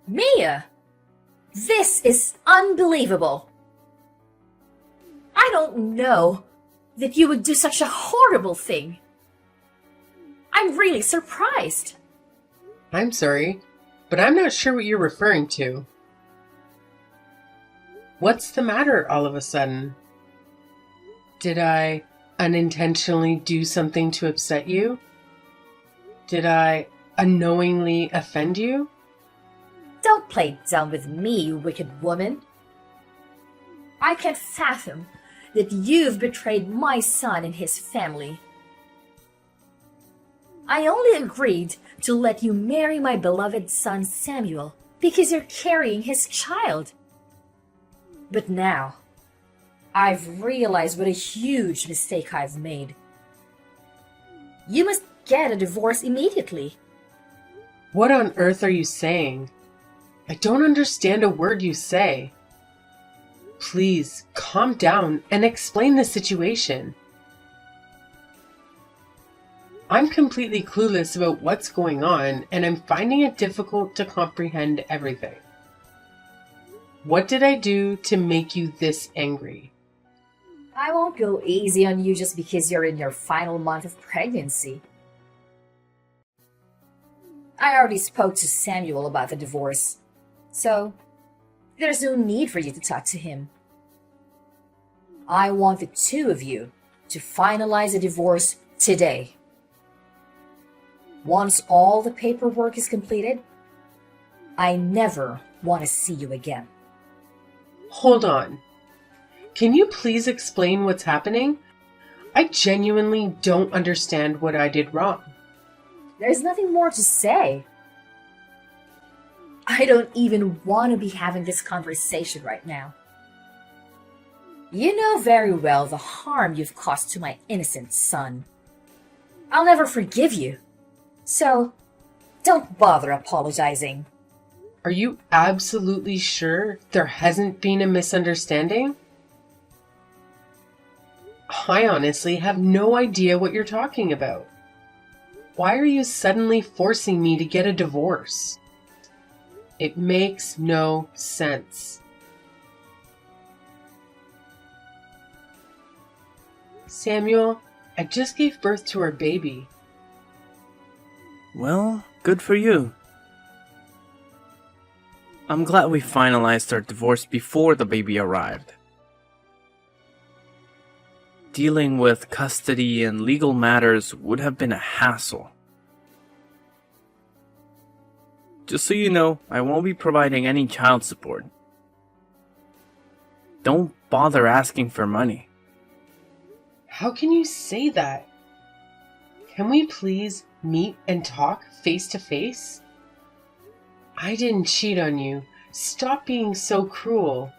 Mia! This is unbelievable! I don't know that you would do such a horrible thing. I'm really surprised. I'm sorry, but I'm not sure what you're referring to. What's the matter all of a sudden? Did I unintentionally do something to upset you? Did I unknowingly offend you? Don't play dumb with me, you wicked woman. I can't fathom that you've betrayed my son and his family. I only agreed to let you marry my beloved son Samuel because you're carrying his child. But now, I've realized what a huge mistake I've made. You must get a divorce immediately. What on earth are you saying? I don't understand a word you say. Please, calm down and explain the situation. I'm completely clueless about what's going on, and I'm finding it difficult to comprehend everything. What did I do to make you this angry? I won't go easy on you just because you're in your final month of pregnancy. I already spoke to Samuel about the divorce, so there's no need for you to talk to him. I want the two of you to finalize a divorce today. Once all the paperwork is completed, I never want to see you again. Hold on. Can you please explain what's happening? I genuinely don't understand what I did wrong. There's nothing more to say. I don't even want to be having this conversation right now. You know very well the harm you've caused to my innocent son. I'll never forgive you. So, don't bother apologizing. Are you absolutely sure there hasn't been a misunderstanding? I honestly have no idea what you're talking about. Why are you suddenly forcing me to get a divorce? It makes no sense. Samuel, I just gave birth to our baby. Well, good for you. I'm glad we finalized our divorce before the baby arrived. Dealing with custody and legal matters would have been a hassle. Just so you know, I won't be providing any child support. Don't bother asking for money. How can you say that? Can we please meet and talk face to face? I didn't cheat on you. Stop being so cruel.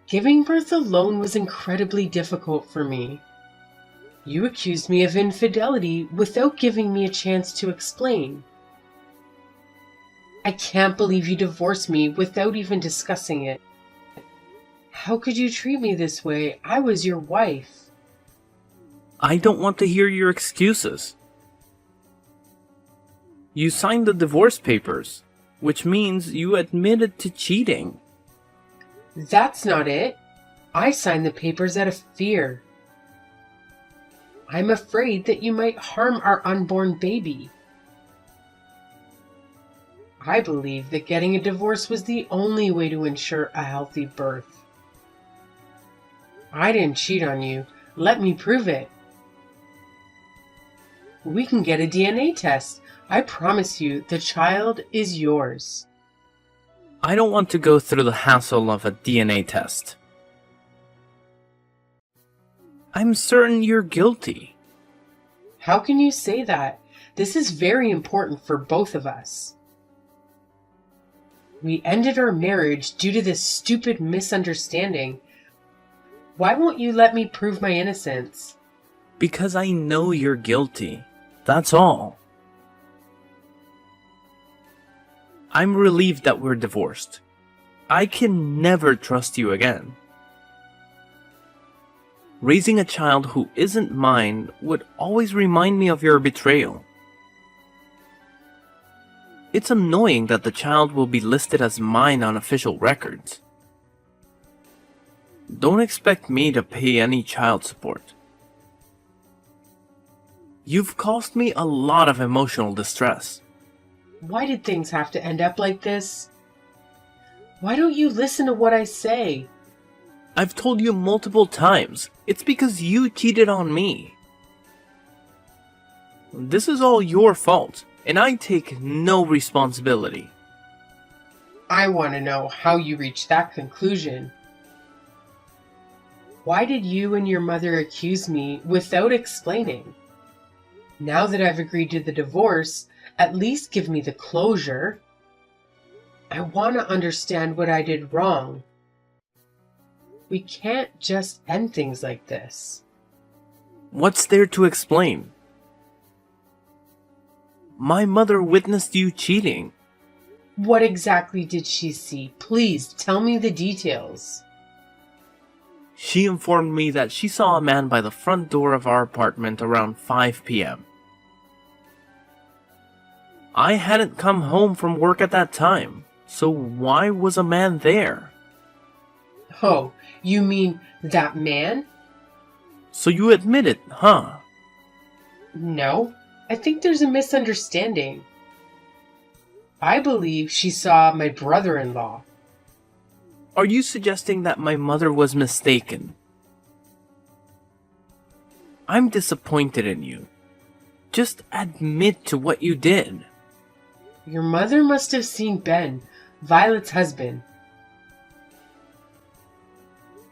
Giving birth alone was incredibly difficult for me. You accused me of infidelity without giving me a chance to explain. I can't believe you divorced me without even discussing it. How could you treat me this way? I was your wife. I don't want to hear your excuses. You signed the divorce papers, which means you admitted to cheating. That's not it. I signed the papers out of fear. I'm afraid that you might harm our unborn baby. I believe that getting a divorce was the only way to ensure a healthy birth. I didn't cheat on you. Let me prove it. We can get a DNA test. I promise you, the child is yours. I don't want to go through the hassle of a DNA test. I'm certain you're guilty. How can you say that? This is very important for both of us. We ended our marriage due to this stupid misunderstanding. Why won't you let me prove my innocence? Because I know you're guilty. That's all. I'm relieved that we're divorced. I can never trust you again. Raising a child who isn't mine would always remind me of your betrayal. It's annoying that the child will be listed as mine on official records. Don't expect me to pay any child support. You've caused me a lot of emotional distress. Why did things have to end up like this? Why don't you listen to what I say? I've told you multiple times, it's because you cheated on me. This is all your fault, and I take no responsibility. I want to know how you reached that conclusion. Why did you and your mother accuse me without explaining? Now that I've agreed to the divorce, at least give me the closure. I want to understand what I did wrong. We can't just end things like this. What's there to explain? My mother witnessed you cheating. What exactly did she see? Please tell me the details. She informed me that she saw a man by the front door of our apartment around 5 p.m. I hadn't come home from work at that time, so why was a man there? Oh, you mean that man? So you admit it, huh? No, I think there's a misunderstanding. I believe she saw my brother-in-law. Are you suggesting that my mother was mistaken? I'm disappointed in you. Just admit to what you did. Your mother must have seen Ben, Violet's husband.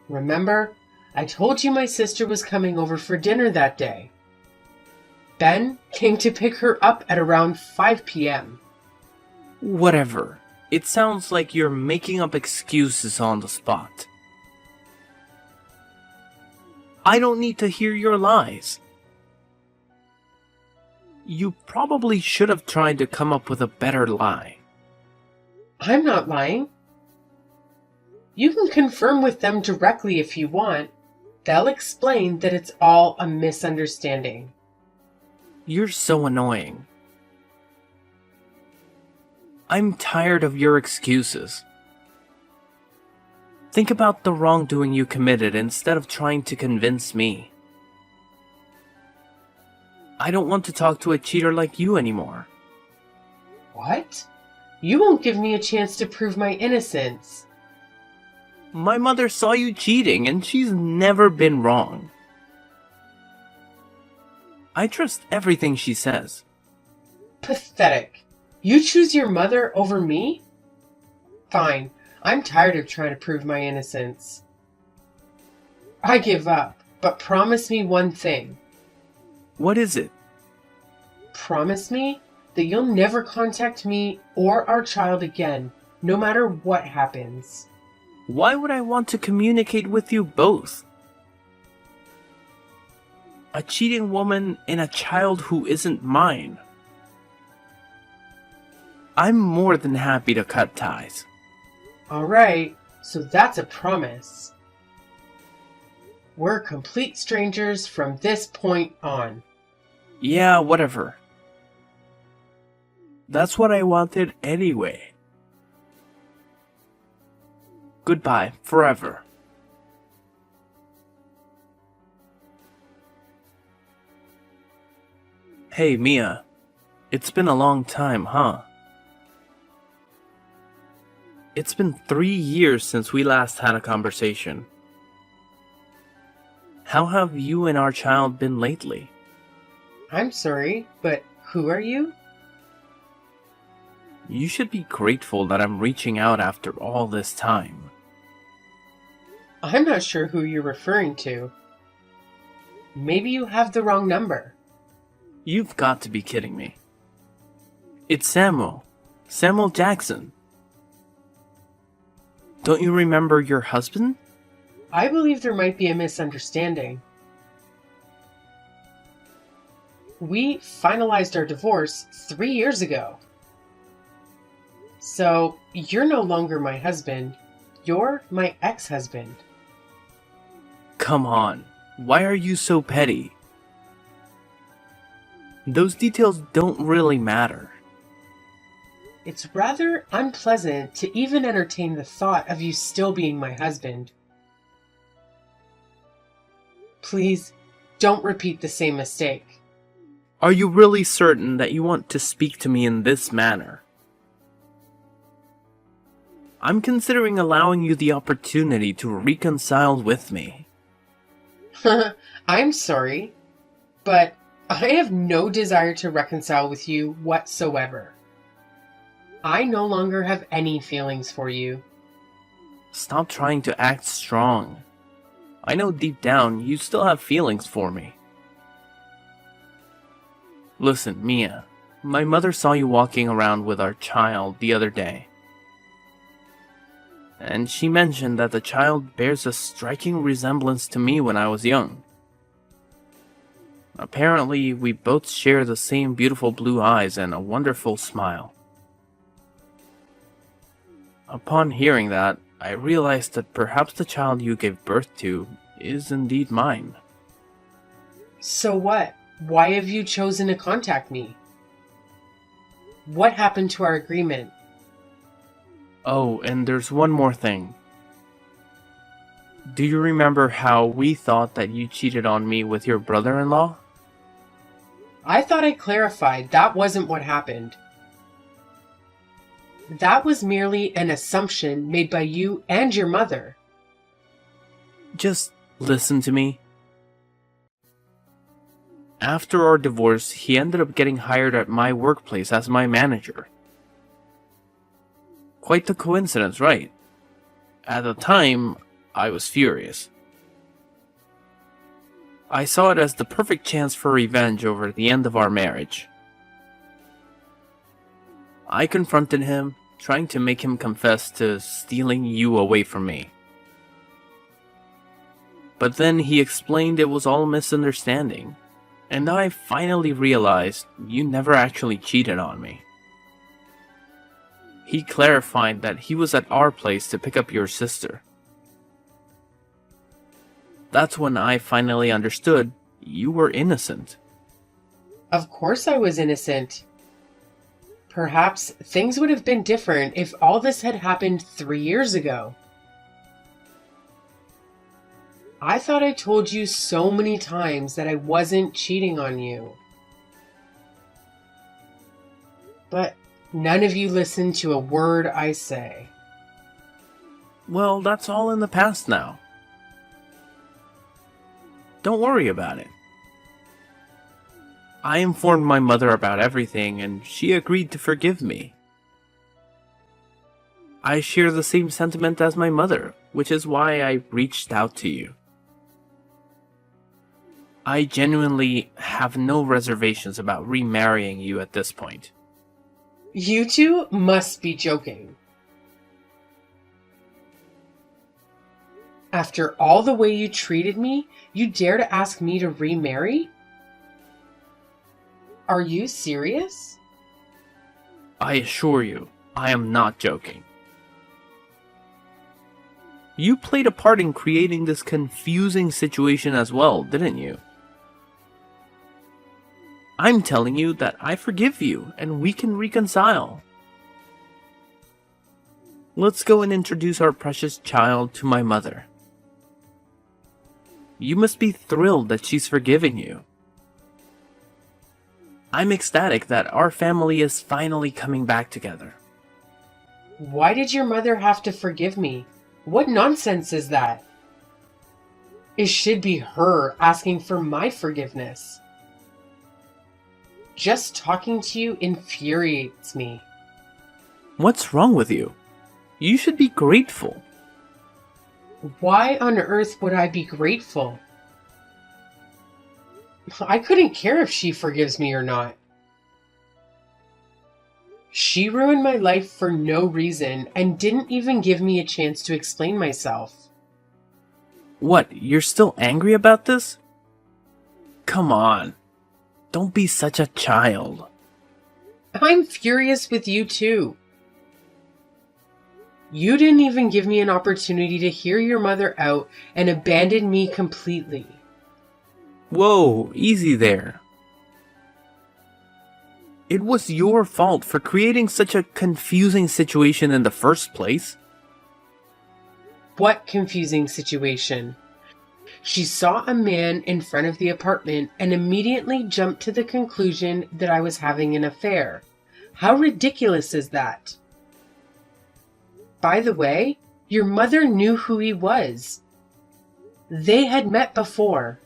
Remember, I told you my sister was coming over for dinner that day. Ben came to pick her up at around 5 p.m. Whatever. It sounds like you're making up excuses on the spot. I don't need to hear your lies. You probably should have tried to come up with a better lie. I'm not lying. You can confirm with them directly if you want. They'll explain that it's all a misunderstanding. You're so annoying. I'm tired of your excuses. Think about the wrongdoing you committed instead of trying to convince me. I don't want to talk to a cheater like you anymore. What? You won't give me a chance to prove my innocence. My mother saw you cheating and she's never been wrong. I trust everything she says. Pathetic. You choose your mother over me? Fine. I'm tired of trying to prove my innocence. I give up, but promise me one thing. What is it? Promise me that you'll never contact me or our child again, no matter what happens. Why would I want to communicate with you both? A cheating woman and a child who isn't mine. I'm more than happy to cut ties. Alright, so that's a promise. We're complete strangers from this point on. Yeah, whatever. That's what I wanted anyway. Goodbye, forever. Hey, Mia. It's been a long time, huh? It's been 3 years since we last had a conversation. How have you and our child been lately? I'm sorry, but who are you? You should be grateful that I'm reaching out after all this time. I'm not sure who you're referring to. Maybe you have the wrong number. You've got to be kidding me. It's Samuel. Samuel Jackson. Don't you remember your husband? I believe there might be a misunderstanding. We finalized our divorce 3 years ago. So, you're no longer my husband. You're my ex-husband. Come on. Why are you so petty? Those details don't really matter. It's rather unpleasant to even entertain the thought of you still being my husband. Please, don't repeat the same mistake. Are you really certain that you want to speak to me in this manner? I'm considering allowing you the opportunity to reconcile with me. I'm sorry, but I have no desire to reconcile with you whatsoever. I no longer have any feelings for you. Stop trying to act strong. I know deep down you still have feelings for me. Listen, Mia, my mother saw you walking around with our child the other day. And she mentioned that the child bears a striking resemblance to me when I was young. Apparently, we both share the same beautiful blue eyes and a wonderful smile. Upon hearing that, I realized that perhaps the child you gave birth to is indeed mine. So what? Why have you chosen to contact me? What happened to our agreement? Oh, and there's one more thing. Do you remember how we thought that you cheated on me with your brother-in-law? I thought I clarified that wasn't what happened. That was merely an assumption made by you and your mother. Just listen to me. After our divorce, he ended up getting hired at my workplace as my manager. Quite the coincidence, right? At the time, I was furious. I saw it as the perfect chance for revenge over the end of our marriage. I confronted him, trying to make him confess to stealing you away from me. But then he explained it was all a misunderstanding, and I finally realized you never actually cheated on me. He clarified that he was at our place to pick up your sister. That's when I finally understood you were innocent. Of course I was innocent. Perhaps things would have been different if all this had happened 3 years ago. I thought I told you so many times that I wasn't cheating on you. But none of you listened to a word I say. Well, that's all in the past now. Don't worry about it. I informed my mother about everything, and she agreed to forgive me. I share the same sentiment as my mother, which is why I reached out to you. I genuinely have no reservations about remarrying you at this point. You two must be joking. After all the way you treated me, you dare to ask me to remarry? Are you serious? I assure you, I am not joking. You played a part in creating this confusing situation as well, didn't you? I'm telling you that I forgive you and we can reconcile. Let's go and introduce our precious child to my mother. You must be thrilled that she's forgiving you. I'm ecstatic that our family is finally coming back together. Why did your mother have to forgive me? What nonsense is that? It should be her asking for my forgiveness. Just talking to you infuriates me. What's wrong with you? You should be grateful. Why on earth would I be grateful? I couldn't care if she forgives me or not. She ruined my life for no reason and didn't even give me a chance to explain myself. What, you're still angry about this? Come on. Don't be such a child. I'm furious with you too. You didn't even give me an opportunity to hear your mother out and abandon me completely. Whoa, easy there. It was your fault for creating such a confusing situation in the first place. What confusing situation? She saw a man in front of the apartment and immediately jumped to the conclusion that I was having an affair. How ridiculous is that? By the way, your mother knew who he was. They had met before.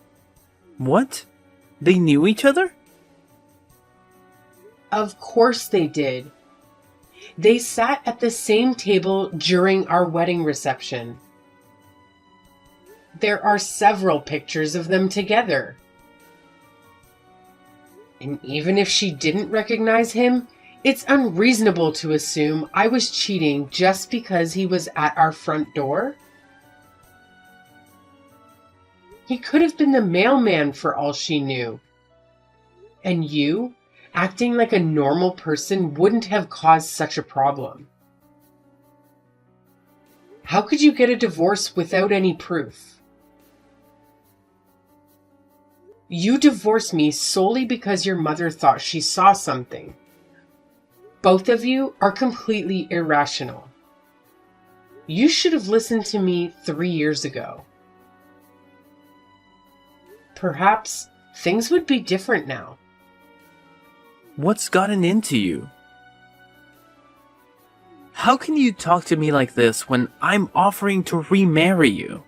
What? They knew each other? Of course they did. They sat at the same table during our wedding reception. There are several pictures of them together. And even if she didn't recognize him, it's unreasonable to assume I was cheating just because he was at our front door. He could have been the mailman for all she knew. And you, acting like a normal person, wouldn't have caused such a problem. How could you get a divorce without any proof? You divorced me solely because your mother thought she saw something. Both of you are completely irrational. You should have listened to me 3 years ago. Perhaps things would be different now. What's gotten into you? How can you talk to me like this when I'm offering to remarry you?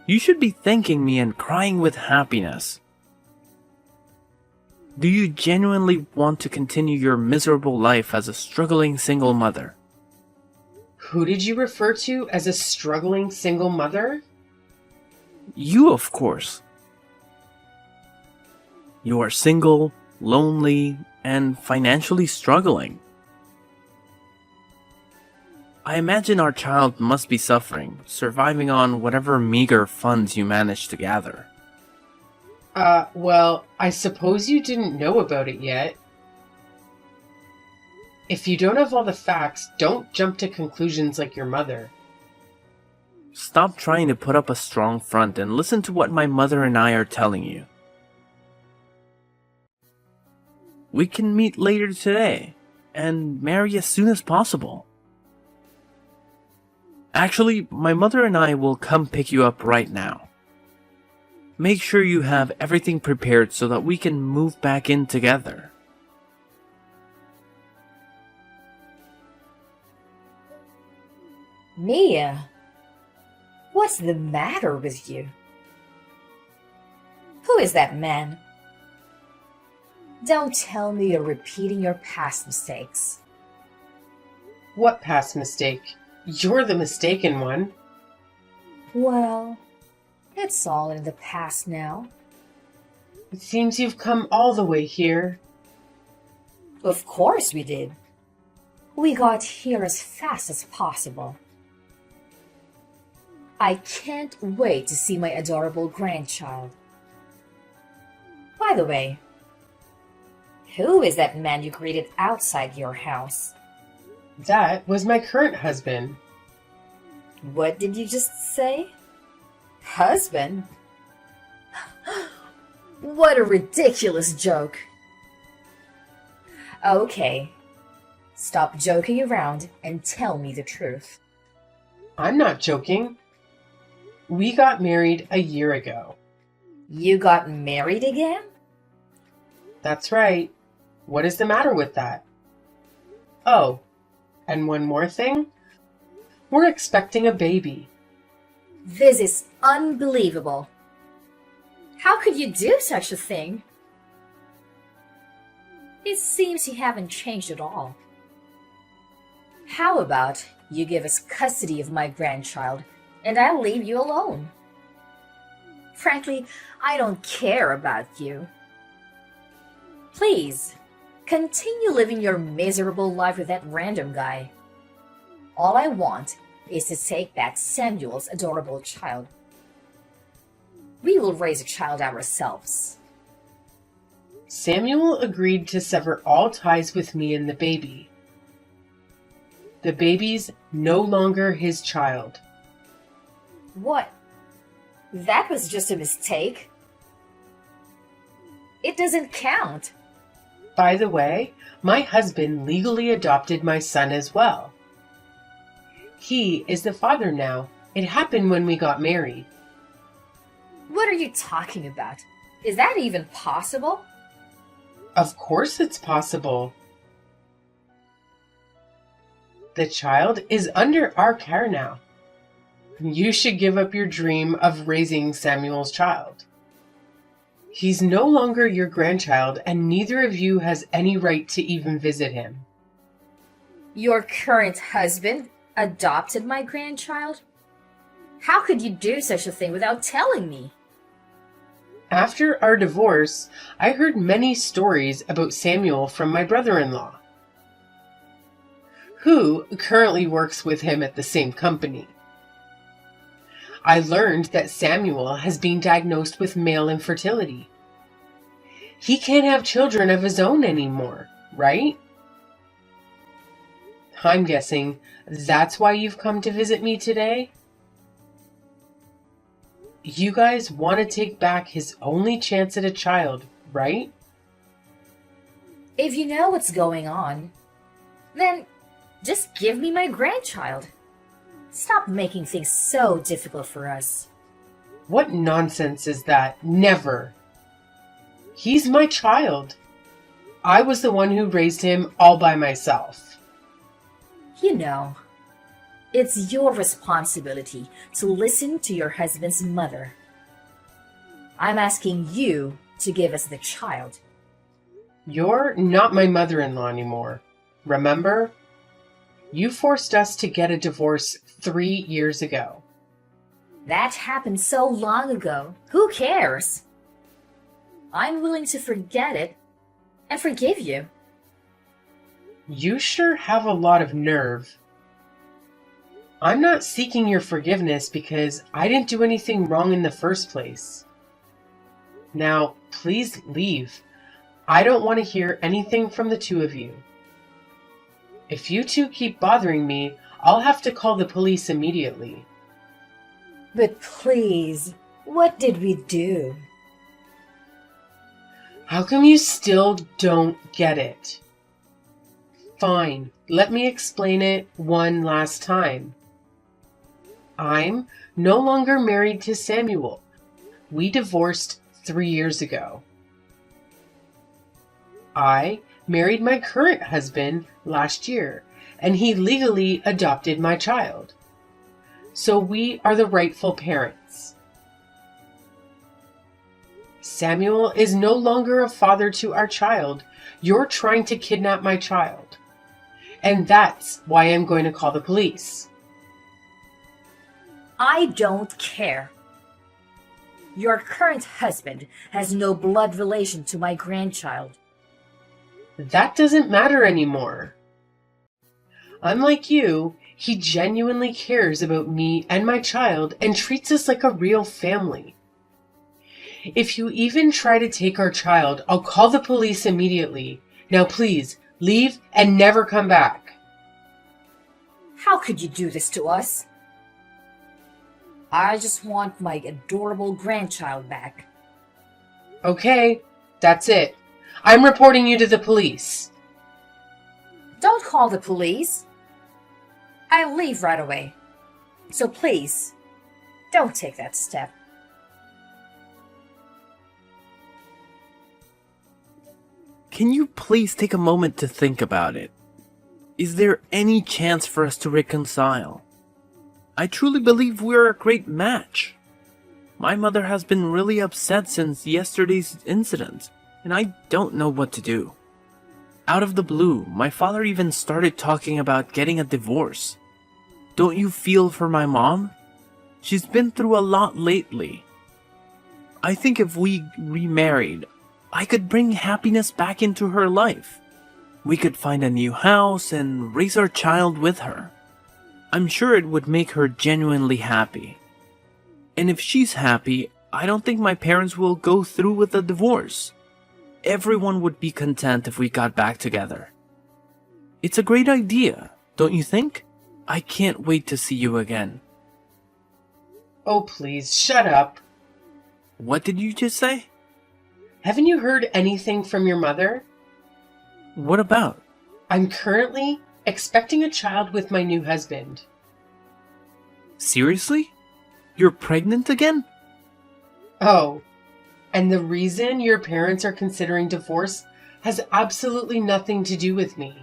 You should be thanking me and crying with happiness. Do you genuinely want to continue your miserable life as a struggling single mother? Who did you refer to as a struggling single mother? You, of course. You are single, lonely, and financially struggling. I imagine our child must be suffering, surviving on whatever meager funds you managed to gather. Well, I suppose you didn't know about it yet. If you don't have all the facts, don't jump to conclusions like your mother. Stop trying to put up a strong front and listen to what my mother and I are telling you. We can meet later today and marry as soon as possible. Actually, my mother and I will come pick you up right now. Make sure you have everything prepared so that we can move back in together. Mia, what's the matter with you? Who is that man? Don't tell me you're repeating your past mistakes. What past mistake? You're the mistaken one. Well, it's all in the past now. It seems you've come all the way here. Of course we did. We got here as fast as possible. I can't wait to see my adorable grandchild. By the way, who is that man you greeted outside your house? That was my current husband. What did you just say? Husband? What a ridiculous joke. Okay, stop joking around and tell me the truth. I'm not joking. We got married a year ago. You got married again? That's right. What is the matter with that? Oh, and one more thing. We're expecting a baby. This is unbelievable. How could you do such a thing? It seems you haven't changed at all. How about you give us custody of my grandchild and I'll leave you alone? Frankly, I don't care about you. Please, continue living your miserable life with that random guy. All I want is to take back Samuel's adorable child. We will raise a child ourselves. Samuel agreed to sever all ties with me and the baby. The baby's no longer his child. What? That was just a mistake? It doesn't count. By the way, my husband legally adopted my son as well. He is the father now. It happened when we got married. What are you talking about? Is that even possible? Of course it's possible. The child is under our care now. You should give up your dream of raising Samuel's child. He's no longer your grandchild, and neither of you has any right to even visit him. Your current husband adopted my grandchild? How could you do such a thing without telling me? After our divorce, I heard many stories about Samuel from my brother-in-law, who currently works with him at the same company. I learned that Samuel has been diagnosed with male infertility. He can't have children of his own anymore, right? I'm guessing that's why you've come to visit me today? You guys want to take back his only chance at a child, right? If you know what's going on, then just give me my grandchild. Stop making things so difficult for us. What nonsense is that? Never. He's my child. I was the one who raised him all by myself. You know, it's your responsibility to listen to your husband's mother. I'm asking you to give us the child. You're not my mother-in-law anymore. Remember? You forced us to get a divorce 3 years ago. That happened so long ago. Who cares? I'm willing to forget it and forgive you. You sure have a lot of nerve. I'm not seeking your forgiveness because I didn't do anything wrong in the first place. Now, please leave. I don't want to hear anything from the two of you. If you two keep bothering me, I'll have to call the police immediately. But please, what did we do? How come you still don't get it? Fine, let me explain it one last time. I'm no longer married to Samuel. We divorced 3 years ago. I married my current husband last year, and he legally adopted my child. So we are the rightful parents. Samuel is no longer a father to our child. You're trying to kidnap my child. And that's why I'm going to call the police. I don't care. Your current husband has no blood relation to my grandchild. That doesn't matter anymore. Unlike you, he genuinely cares about me and my child and treats us like a real family. If you even try to take our child, I'll call the police immediately. Now please, leave and never come back. How could you do this to us? I just want my adorable grandchild back. Okay, that's it. I'm reporting you to the police. Don't call the police. I'll leave right away. So please, don't take that step. Can you please take a moment to think about it? Is there any chance for us to reconcile? I truly believe we're a great match. My mother has been really upset since yesterday's incident, and I don't know what to do. Out of the blue, my father even started talking about getting a divorce. Don't you feel for my mom? She's been through a lot lately. I think if we remarried, I could bring happiness back into her life. We could find a new house and raise our child with her. I'm sure it would make her genuinely happy. And if she's happy, I don't think my parents will go through with a divorce. Everyone would be content if we got back together. It's a great idea, don't you think? I can't wait to see you again. Oh, please, shut up. What did you just say? Haven't you heard anything from your mother? What about? I'm currently expecting a child with my new husband. Seriously? You're pregnant again? Oh, and the reason your parents are considering divorce has absolutely nothing to do with me.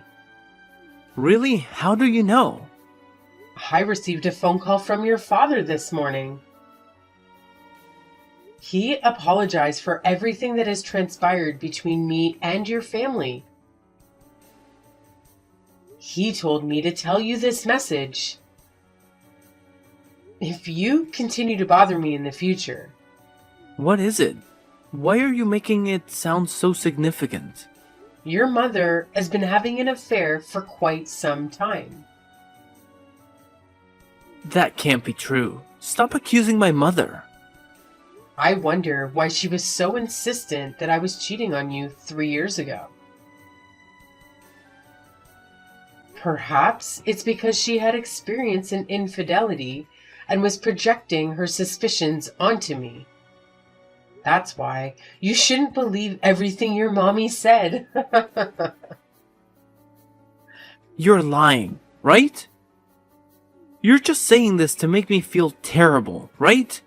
Really? How do you know? I received a phone call from your father this morning. He apologized for everything that has transpired between me and your family. He told me to tell you this message. If you continue to bother me in the future... What is it? Why are you making it sound so significant? Your mother has been having an affair for quite some time. That can't be true. Stop accusing my mother. I wonder why she was so insistent that I was cheating on you 3 years ago. Perhaps it's because she had experience in infidelity and was projecting her suspicions onto me. That's why you shouldn't believe everything your mommy said. You're lying, right? You're just saying this to make me feel terrible, right?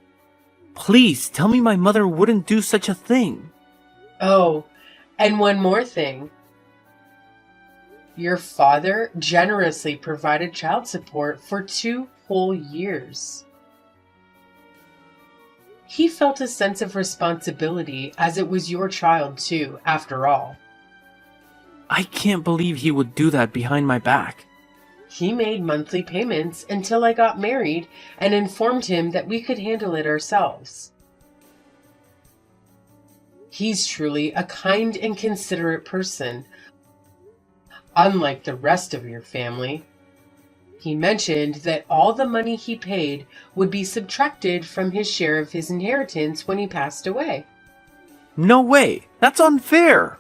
Please tell me my mother wouldn't do such a thing. Oh, and one more thing. Your father generously provided child support for 2 whole years. He felt a sense of responsibility as it was your child too, after all. I can't believe he would do that behind my back. He made monthly payments until I got married and informed him that we could handle it ourselves. He's truly a kind and considerate person, unlike the rest of your family. He mentioned that all the money he paid would be subtracted from his share of his inheritance when he passed away. No way! That's unfair!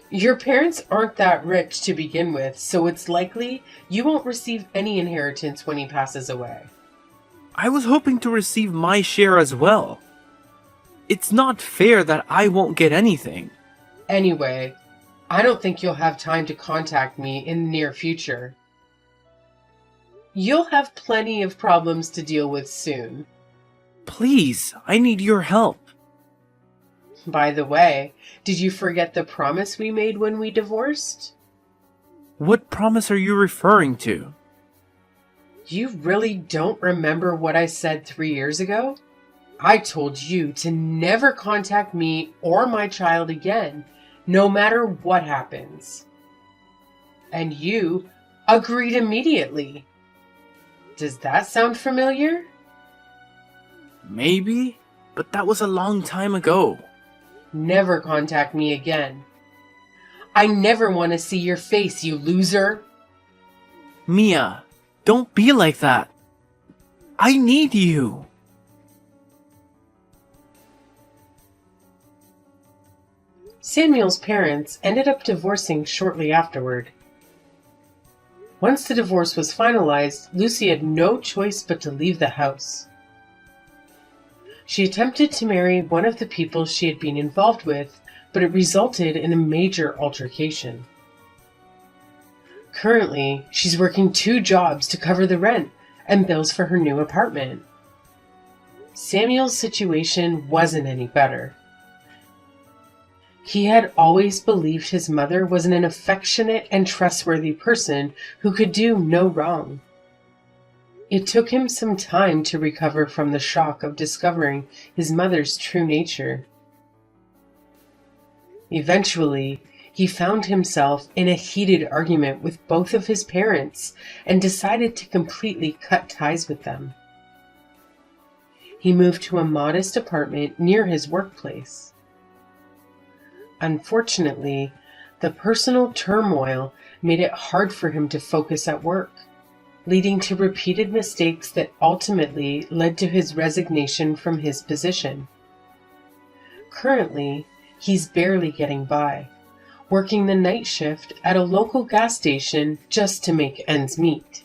Your parents aren't that rich to begin with, so it's likely you won't receive any inheritance when he passes away. I was hoping to receive my share as well. It's not fair that I won't get anything. Anyway, I don't think you'll have time to contact me in the near future. You'll have plenty of problems to deal with soon. Please, I need your help. By the way, did you forget the promise we made when we divorced? What promise are you referring to? You really don't remember what I said 3 years ago? I told you to never contact me or my child again, no matter what happens. And you agreed immediately. Does that sound familiar? Maybe, but that was a long time ago. Never contact me again. I never want to see your face, you loser. Mia, don't be like that. I need you. Samuel's parents ended up divorcing shortly afterward. Once the divorce was finalized, Lucy had no choice but to leave the house. She attempted to marry one of the people she had been involved with, but it resulted in a major altercation. Currently, she's working 2 jobs to cover the rent and bills for her new apartment. Samuel's situation wasn't any better. He had always believed his mother was an affectionate and trustworthy person who could do no wrong. It took him some time to recover from the shock of discovering his mother's true nature. Eventually, he found himself in a heated argument with both of his parents and decided to completely cut ties with them. He moved to a modest apartment near his workplace. Unfortunately, the personal turmoil made it hard for him to focus at work, leading to repeated mistakes that ultimately led to his resignation from his position. Currently, he's barely getting by, working the night shift at a local gas station just to make ends meet.